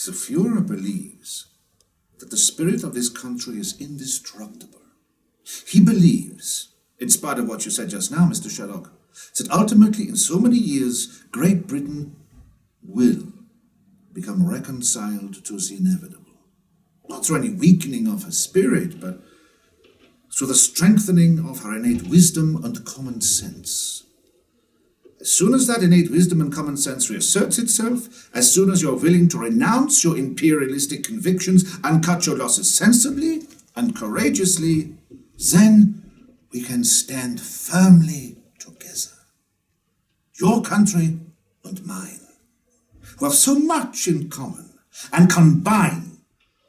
The Führer believes that the spirit of this country is indestructible. He believes, in spite of what you said just now, Mr. Sherlock, that ultimately in so many years Great Britain will become reconciled to the inevitable. Not through any weakening of her spirit, but through the strengthening of her innate wisdom and common sense. As soon as that innate wisdom and common sense reasserts itself, as soon as you're willing to renounce your imperialistic convictions and cut your losses sensibly and courageously, then we can stand firmly together. Your country and mine, who have so much in common and combine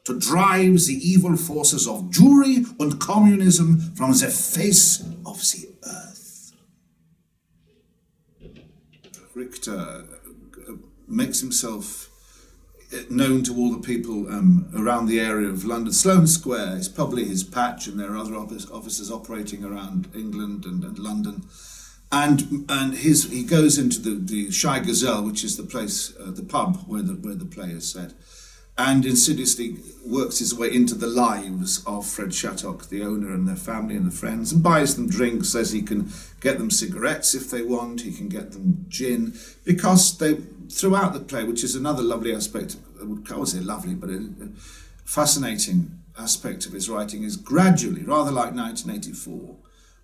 to drive the evil forces of Jewry and communism from the face of the earth. Richter makes himself known to all the people around the area of London. Sloane Square is probably his patch, and there are other offices operating around England and London. And he goes into the Shy Gazelle, which is the place, the pub where the play is set, and insidiously works his way into the lives of Fred Shattock, the owner, and their family and the friends, and buys them drinks, says he can get them cigarettes if they want, he can get them gin, because they, throughout the play, which is another lovely aspect, I would say lovely, but a fascinating aspect of his writing, is gradually, rather like 1984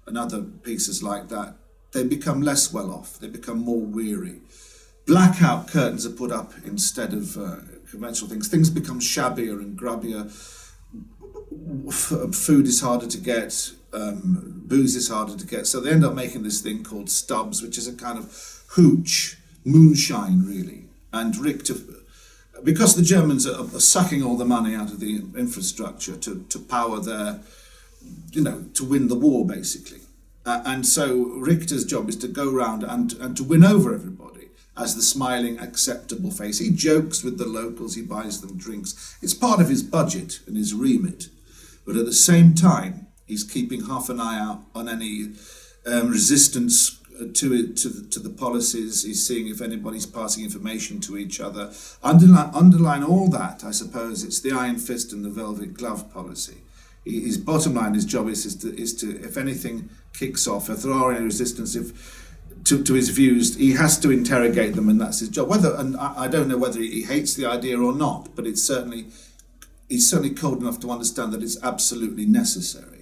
and other pieces like that, they become less well off, they become more weary. Blackout curtains are put up instead of conventional things. Things become shabbier and grubbier. Food is harder to get. Booze is harder to get. So they end up making this thing called Stubbs, which is a kind of hooch, moonshine, really. And Richter, because the Germans are sucking all the money out of the infrastructure to power their, to win the war, basically. And so Richter's job is to go around and to win over everybody as the smiling, acceptable face. He jokes with the locals, he buys them drinks. It's part of his budget and his remit. But at the same time, he's keeping half an eye out on any resistance to the policies. He's seeing if anybody's passing information to each other. Underline all that, I suppose, it's the iron fist and the velvet glove policy. His bottom line, his job is to, if anything kicks off, if there are any resistance, to his views, he has to interrogate them, and that's his job. I don't know whether he hates the idea or not, but he's certainly cold enough to understand that it's absolutely necessary.